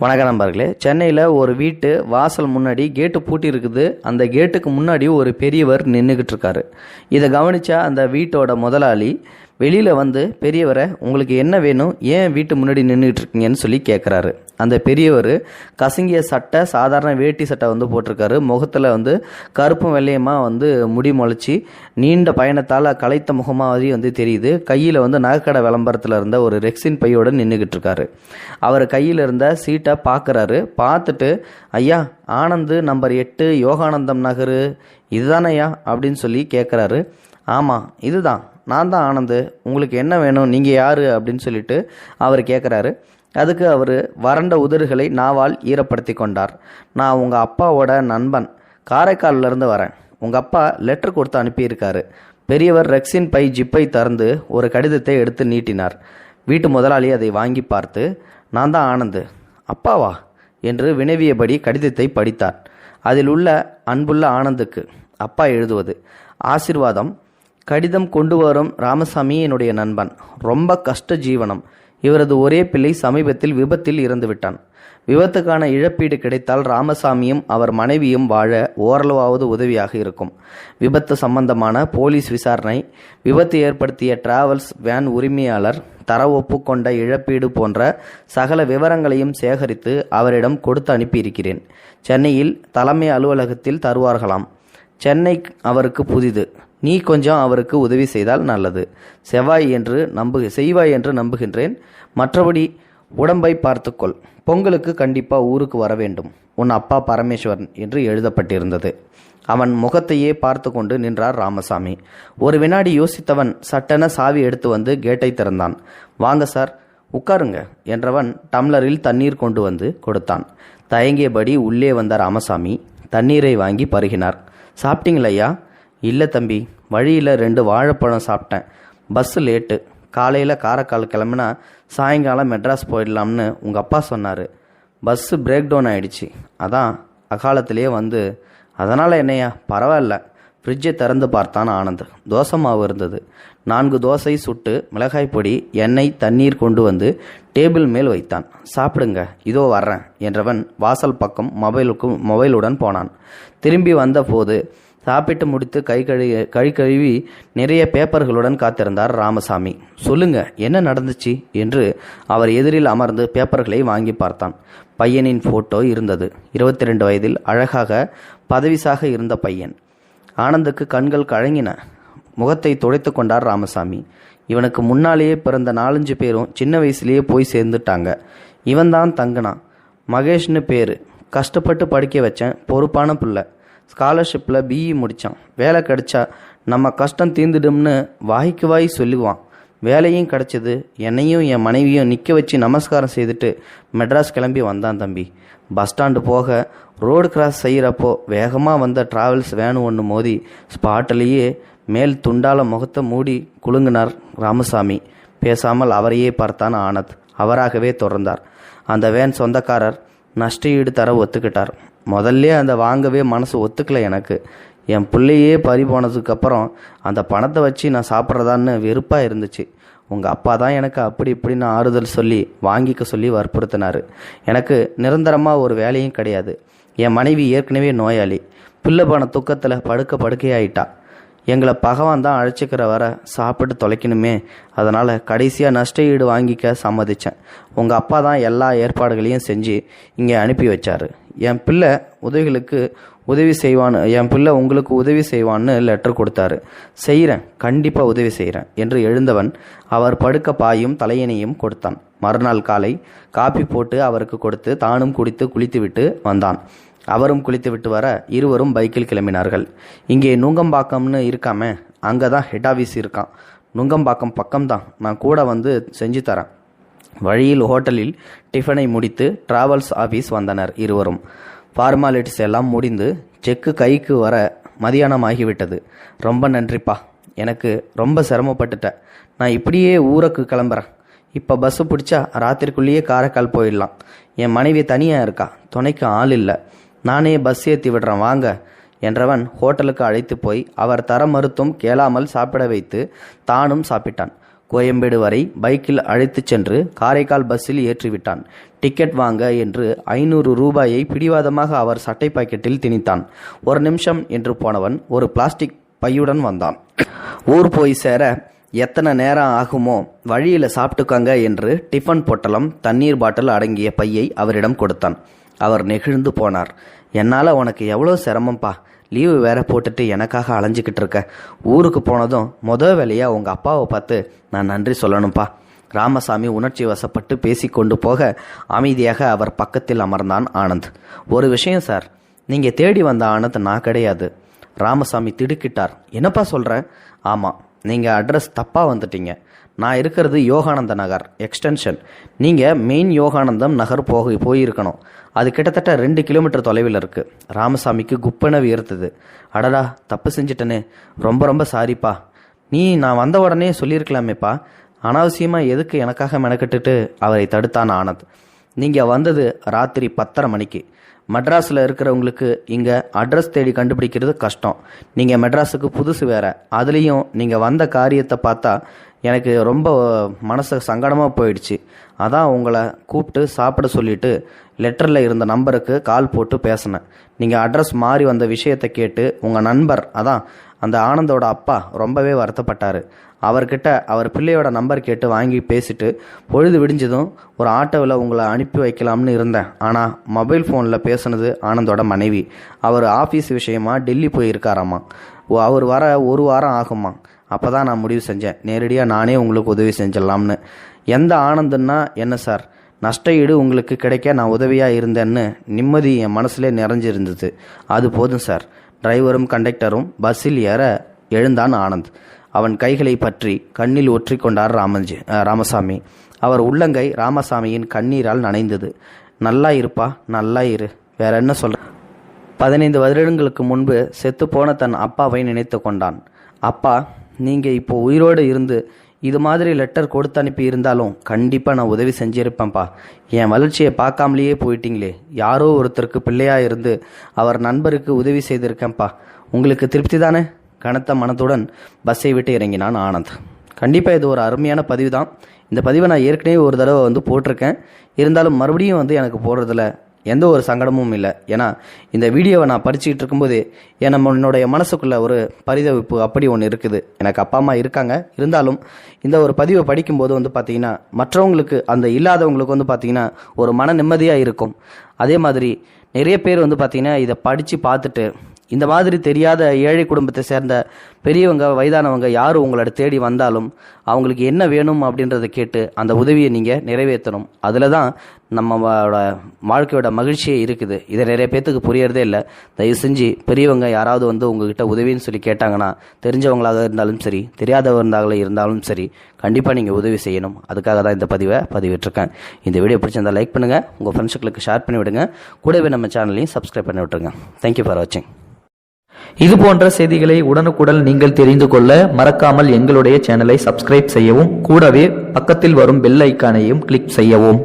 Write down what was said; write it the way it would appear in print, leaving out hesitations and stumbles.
வணக்கம் நண்பர்களே. சென்னையில் ஒரு வீட்டு வாசல் முன்னாடி கேட்டு பூட்டி இருக்குது. அந்த கேட்டுக்கு முன்னாடி ஒரு பெரியவர் நின்றுக்கிட்டு இருக்காரு. இதை கவனிச்சா அந்த வீட்டோட முதலாளி வெளியில் வந்து, பெரியவரை உங்களுக்கு என்ன வேணும், ஏன் வீட்டு முன்னாடி நின்றுக்கிட்டு இருக்கீங்கன்னு சொல்லி கேட்குறாரு. அந்த பெரியவர் கசங்கிய சட்டை, சாதாரண வேட்டி சட்டை வந்து போட்டிருக்காரு. முகத்தில் வந்து கருப்பும் வெள்ளையமாக வந்து முடி முளைச்சி நீண்ட பயணத்தால் களைத்த முகமாவது வந்து தெரியுது. கையில் வந்து நகைக்கடை விளம்பரத்தில் இருந்த ஒரு ரெக்ஸின் பையோடு நின்றுக்கிட்டு இருக்காரு. அவர் கையில் இருந்த சீட்டை பார்க்குறாரு. பார்த்துட்டு, ஐயா ஆனந்து நம்பர் 8 யோகானந்தம் நகர் இதுதானையா அப்படின்னு சொல்லி கேட்குறாரு. ஆமாம் இதுதான், நான் தான் ஆனந்து, உங்களுக்கு என்ன வேணும், நீங்கள் யார் அப்படின்னு சொல்லிட்டு அவர் கேட்குறாரு. அதுக்கு அவர் வறண்ட உதடுகளை நாவால் ஈரப்படுத்தி கொண்டார். நான் உங்கள் அப்பாவோட நண்பன், காரைக்காலிலேருந்து வரேன். உங்கள் அப்பா லெட்டர் கொடுத்து அனுப்பியிருக்காரு. பெரியவர் ரெக்ஸின் பை ஜிப்பை திறந்து ஒரு கடிதத்தை எடுத்து நீட்டினார். வீட்டு முதலாளி அதை வாங்கி பார்த்து, நான் தான் ஆனந்து. அப்பாவா என்று வினவியபடி கடிதத்தை படித்தார். அதில் உள்ள அன்புள்ள ஆனந்துக்கு அப்பா எழுதுவது: ஆசிர்வாதம். கடிதம் கொண்டு வரும் ராமசாமி என்னுடைய நண்பன். ரொம்ப கஷ்ட ஜீவனம். இவரது ஒரே பிள்ளை சமீபத்தில் விபத்தில் இறந்து விட்டான். விபத்துக்கான இழப்பீடு கிடைத்தால் ராமசாமியும் அவர் மனைவியும் வாழ ஓரளவாவது உதவியாக இருக்கும். விபத்து சம்பந்தமான போலீஸ் விசாரணை, விபத்து ஏற்படுத்திய டிராவல்ஸ் வேன் உரிமையாளர் தர ஒப்புக்கொண்ட இழப்பீடு போன்ற சகல விவரங்களையும் சேகரித்து அவரிடம் கொடுத்து அனுப்பியிருக்கிறேன். சென்னையில் தலைமை அலுவலகத்தில் தருவார்களாம். சென்னை அவருக்கு புதிது. நீ கொஞ்சம் அவருக்கு உதவி செய்தால் நல்லது. செய்வாய் என்று நம்புகின்றேன். மற்றபடி உடம்பை பார்த்துக்கொள். பொங்கலுக்கு கண்டிப்பாக ஊருக்கு வர வேண்டும். உன் அப்பா பரமேஸ்வரன் என்று எழுதப்பட்டிருந்தது. அவன் முகத்தையே பார்த்து கொண்டு நின்றார் ராமசாமி. ஒரு வினாடி யோசித்தவன் சட்டென சாவி எடுத்து வந்து கேட்டை திறந்தான். வாங்க சார், உட்காருங்க என்றவன் டம்ளரில் தண்ணீர் கொண்டு வந்து கொடுத்தான். தயங்கியபடி உள்ளே வந்த ராமசாமி தண்ணீரை வாங்கி பருகினார். சாப்பிட்டீங்களையா? இல்லை தம்பி, வழியில் 2 வாழைப்பழம் சாப்பிட்டேன். Bus late. காலையில் காரைக்கால் கிளம்புனா சாயங்காலம் மெட்ராஸ் போயிடலாம்னு உங்கள் அப்பா சொன்னார். பஸ்ஸு பிரேக் டவுன் ஆகிடுச்சு, அதான் அகாலத்திலே வந்து. அதனால் என்னையா? பரவாயில்ல. ஃப்ரிட்ஜை திறந்து பார்த்தான் ஆனந்த். தோசை மாவு இருந்தது. 4 தோசை சுட்டு மிளகாய் பொடி, எண்ணெய், தண்ணீர் கொண்டு வந்து டேபிள் மேல் வைத்தான். சாப்பிடுங்க, இதோ வர்றேன் என்றவன் வாசல் பக்கம் மொபைலுடன் போனான். திரும்பி வந்த போது சாப்பிட்டு முடித்து கை கழுவி நிறைய பேப்பர்களுடன் காத்திருந்தார் ராமசாமி. சொல்லுங்க, என்ன நடந்துச்சு என்று அவர் எதிரில் அமர்ந்து பேப்பர்களை வாங்கி பார்த்தான். பையனின் போட்டோ இருந்தது. 22 வயதில் அழகாக பதவிசாக இருந்த பையன். ஆனந்துக்கு கண்கள் கழங்கின. முகத்தை துடைத்து கொண்டார் ராமசாமி. இவனுக்கு முன்னாலேயே பிறந்த 4-5 பேரும் சின்ன வயசுலேயே போய் சேர்ந்துட்டாங்க. இவன்தான் தங்கனான். மகேஷ்னு பேர். கஷ்டப்பட்டு படிக்க வச்சேன். பொறுப்பான பிள்ளை. ஸ்காலர்ஷிப்பில் பிஇ முடித்தான். வேலை கிடைச்சா நம்ம கஷ்டம் தீர்ந்துடும்னு வாய்க்கு வாய் சொல்லுவான். வேலையும் கிடச்சிது. என்னையும் என் மனைவியும் நிற்க வச்சு நமஸ்காரம் செய்துட்டு மெட்ராஸ் கிளம்பி வந்தான் தம்பி. பஸ் ஸ்டாண்டு போக ரோடு கிராஸ் செய்கிறப்போ வேகமாக வந்த டிராவல்ஸ் வேனு ஒன்று மோதி ஸ்பாட்டிலேயே மேல் துண்டால முகத்தை மூடி குலுங்கினார் ராமசாமி. பேசாமல் அவரையே பார்த்தான் ஆனந்த். அவராகவே தொடர்ந்தார். அந்த வேன் சொந்தக்காரர் நஷ்டஈடு தர ஒத்துக்கிட்டார். முதல்ல அந்த வாங்கவே மனசு ஒத்துக்கலை எனக்கு. என் பிள்ளையே பறி போனதுக்கப்புறம் அந்த பணத்தை வச்சு நான் சாப்பிட்றதான்னு வெறுப்பாக இருந்துச்சு. உங்கள் அப்பா தான் எனக்கு அப்படி இப்படின்னு ஆறுதல் சொல்லி வாங்கிக்க சொல்லி வற்புறுத்தினார். எனக்கு நிரந்தரமாக ஒரு வேலையும் கிடையாது. என் மனைவி ஏற்கனவே நோயாளி. பிள்ளை போன துக்கத்தில் படுக்கையாயிட்டா. எங்களை பகவான் தான் அழைச்சிக்கிற வர சாப்பிட்டு தொலைக்கணுமே. அதனால் கடைசியாக நஷ்ட ஈடு வாங்கிக்க சம்மதித்தேன். உங்கள் அப்பா தான் எல்லா ஏற்பாடுகளையும் செஞ்சு இங்கே அனுப்பி வச்சார். என் பிள்ளை உங்களுக்கு உதவி செய்வான்னு லெட்டர் கொடுத்தாரு. செய்கிறேன், கண்டிப்பாக உதவி செய்கிறேன் என்று எழுந்தவன் அவர் படுக்க பாயும் தலையணையும் கொடுத்தான். மறுநாள் காலை காப்பி போட்டு அவருக்கு கொடுத்து தானும் குளித்துவிட்டு வந்தான். அவரும் குளித்துவிட்டு வர இருவரும் பைக்கில் கிளம்பினார்கள். இங்கே நுங்கம்பாக்கம்னு இருக்காமே, அங்கே தான் ஹெட் ஆஃபீஸ் இருக்கான். நுங்கம்பாக்கம் பக்கம்தான், நான் கூட வந்து செஞ்சு தரேன். வழியில் ஹோட்டலில் டிஃபனை முடித்து டிராவல்ஸ் ஆஃபீஸ் வந்தனர் இருவரும். ஃபார்மாலிட்டிஸ் எல்லாம் முடிந்து செக்கு கைக்கு வர மதியானம் ஆகிவிட்டது. ரொம்ப நன்றிப்பா, எனக்கு ரொம்ப சிரமப்பட்டுட்டேன். நான் இப்படியே ஊருக்கு கிளம்புறேன். இப்போ பஸ்ஸு பிடிச்சா ராத்திரிக்குள்ளேயே காரைக்கால் போயிடலாம். என் மனைவி தனியாக இருக்கா, துணைக்கு ஆள் இல்லை. நானே பஸ் ஏற்றி விடுறேன் வாங்க என்றவன் ஹோட்டலுக்கு அழைத்து போய் அவர் தர மறுத்தும் கேளாமல் சாப்பிட வைத்து தானும் சாப்பிட்டான். கோயம்பேடு வரை பைக்கில் அழைத்துச் சென்று காரைக்கால் பஸ்ஸில் ஏற்றிவிட்டான். டிக்கெட் வாங்க என்று 500 ரூபாயை பிடிவாதமாக அவர் சட்டை பாக்கெட்டில் திணித்தான். ஒரு நிமிஷம் என்று போனவன் ஒரு பிளாஸ்டிக் பையுடன் வந்தான். ஊர் போய் சேர எத்தனை நேரம் ஆகுமோ, வழியில் சாப்பிட்டுக்காங்க என்று டிஃபன் பொட்டலம், தண்ணீர் பாட்டில் அடங்கிய பையை அவரிடம் கொடுத்தான். அவர் நெகிழ்ந்து போனார். என்னால் உனக்கு எவ்வளோ சிரமம்ப்பா, லீவு வேற போட்டுட்டு எனக்காக அலைஞ்சிக்கிட்டு இருக்க. ஊருக்கு போனதும் வேலையாக உங்கள் அப்பாவை பார்த்து நான் நன்றி சொல்லணும்ப்பா. ராமசாமி உணர்ச்சி வசப்பட்டு பேசிக்கொண்டு போக அமைதியாக அவர் பக்கத்தில் அமர்ந்தான் ஆனந்த். ஒரு விஷயம் சார், நீங்கள் தேடி வந்த ஆனந்த் நான் கிடையாது. ராமசாமி திடுக்கிட்டார். என்னப்பா சொல்கிறேன்? ஆமாம், நீங்கள் அட்ரஸ் தப்பாக வந்துட்டீங்க. நான் இருக்கிறது யோகானந்த நகர் எக்ஸ்டென்ஷன். நீங்கள் மெயின் யோகானந்தம் நகர் போயிருக்கணும். அது கிட்டத்தட்ட 2 கிலோமீட்டர் தொலைவில் இருக்குது. ராமசாமிக்கு குப்பென உயர்த்துது. அடடா, தப்பு செஞ்சிட்டனே, ரொம்ப ரொம்ப சாரிப்பா. நான் வந்த உடனே சொல்லியிருக்கலாமேப்பா. அனாவசியமாக எதுக்கு எனக்காக மெனக்கட்டுட்டு அவரை தடுத்தான் ஆனந்த். நீங்கள் வந்தது ராத்திரி 10:30 மணிக்கு. மெட்ராஸில் இருக்கிறவங்களுக்கு இங்கே அட்ரஸ் தேடி கண்டுபிடிக்கிறது கஷ்டம். நீங்கள் மெட்ராஸுக்கு புதுசு வேற. அதுலேயும் நீங்கள் வந்த காரியத்தை பார்த்தா எனக்கு ரொம்ப மனசு சங்கடமாக போயிடுச்சு. அதான் உங்களை கூப்பிட்டு சாப்பிட சொல்லிவிட்டு லெட்டரில் இருந்த நம்பருக்கு கால் போட்டு பேசினேன். நீங்கள் அட்ரஸ் மாறி வந்த விஷயத்தை கேட்டு உங்கள் நண்பர், அதான் அந்த ஆனந்தோட அப்பா, ரொம்பவே வருத்தப்பட்டார். அவர்கிட்ட அவர் பிள்ளையோட நம்பர் கேட்டு வாங்கி பேசிட்டு பொழுது விடிஞ்சதும் ஒரு ஆட்டோவில் உங்களை அனுப்பி வைக்கலாம்னு இருந்தேன். ஆனால் மொபைல் ஃபோனில் பேசுனது ஆனந்தோட மனைவி. அவர் ஆஃபீஸ் விஷயமா டெல்லி போயிருக்காராம்மா. அவர் வர 1 வாரம் ஆகுமா. அப்போ தான் நான் முடிவு செஞ்சேன், நேரடியாக நானே உங்களுக்கு உதவி செஞ்சிடலாம்னு. எந்த ஆனந்தன்னா என்ன சார், நஷ்ட ஈடு உங்களுக்கு கிடைக்க நான் உதவியாக இருந்தேன்னு நிம்மதி என் மனசுலே நிறைஞ்சிருந்தது. அது போதும் சார். டிரைவரும் கண்டக்டரும் பஸ்ஸில் ஏற எழுந்தான் ஆனந்த். அவன் கைகளை பற்றி கண்ணில் ஒற்றி கொண்டார் ராமசாமி. அவர் உள்ளங்கை ராமசாமியின் கண்ணீரால் நனைந்தது. நல்லா இருப்பா, நல்லா இரு, வேற என்ன சொல்ற. 15 வருடங்களுக்கு முன்பு செத்துப்போன தன் அப்பாவை நினைத்து கொண்டான். அப்பா, நீங்கள் இப்போ உயிரோடு இருந்து இது மாதிரி லெட்டர் கொடுத்து அனுப்பி இருந்தாலும் கண்டிப்பாக நான் உதவி செஞ்சிருப்பேன்ப்பா. என் வளர்ச்சியை பார்க்காமலேயே போயிட்டீங்களே. யாரோ ஒருத்தருக்கு பிள்ளையாக இருந்து அவர் நண்பருக்கு உதவி செய்திருக்கேன்ப்பா. உங்களுக்கு திருப்தி தானே? கனத்த மனத்துடன் பஸ்ஸை விட்டு இறங்கினான் ஆனந்த். கண்டிப்பாக இது ஒரு அருமையான பதிவு தான். இந்த பதிவை நான் ஏற்கனவே ஒரு தடவை போட்டிருக்கேன். இருந்தாலும் மறுபடியும் எனக்கு போடுறதுல எந்த ஒரு சங்கடமும் இல்லை. ஏன்னா இந்த வீடியோவை நான் படிச்சுக்கிட்டு இருக்கும்போது என்னுடைய மனசுக்குள்ள ஒரு பரிதவிப்பு அப்படி ஒன்று இருக்குது. எனக்கு அப்பா அம்மா இருக்காங்க. இருந்தாலும் இந்த ஒரு பதிவை படிக்கும்போது பார்த்தீங்கன்னா மற்றவங்களுக்கு, அந்த இல்லாதவங்களுக்கு பார்த்தீங்கன்னா ஒரு மன நிம்மதியாக இருக்கும். அதே மாதிரி நிறைய பேர் பார்த்தீங்கன்னா இதை படித்து பார்த்துட்டு இந்த மாதிரி தெரியாத ஏழை குடும்பத்தை சேர்ந்த பெரியவங்க, வயதானவங்க யார் உங்களோட தேடி வந்தாலும் அவங்களுக்கு என்ன வேணும் அப்படின்றத கேட்டு அந்த உதவியை நீங்கள் நிறைவேற்றணும். அதில் தான் நம்மளோட வாழ்க்கையோட மகிழ்ச்சியே இருக்குது. இதை நிறைய பேர்த்துக்கு புரியறதே இல்லை. தயவு செஞ்சு பெரியவங்க யாராவது உங்ககிட்ட உதவின்னு சொல்லி கேட்டாங்கன்னா, தெரிஞ்சவங்களாக இருந்தாலும் சரி, தெரியாதவர்களாக இருந்தாலும் சரி, கண்டிப்பாக நீங்கள் உதவி செய்யணும். அதுக்காக தான் இந்த பதிவை பதிவிட்டிருக்கேன். இந்த வீடியோ பிடிச்சிருந்தால் லைக் பண்ணுங்கள், உங்கள் ஃப்ரெண்ட்ஸுகளுக்கு ஷேர் பண்ணி விடுங்க. கூடவே நம்ம சேனலையும் சப்ஸ்கிரைப் பண்ணி விட்டுருங்க. தேங்க்யூ ஃபார் வாட்சிங். இது போன்ற செய்திகளை உடனுக்குடன் நீங்கள் தெரிந்து கொள்ள மறக்காமல் எங்களுடைய சேனலை சப்ஸ்கிரைப் செய்யவும், கூடவே பக்கத்தில் வரும் பெல் ஐக்கானையும் கிளிக் செய்யவும்.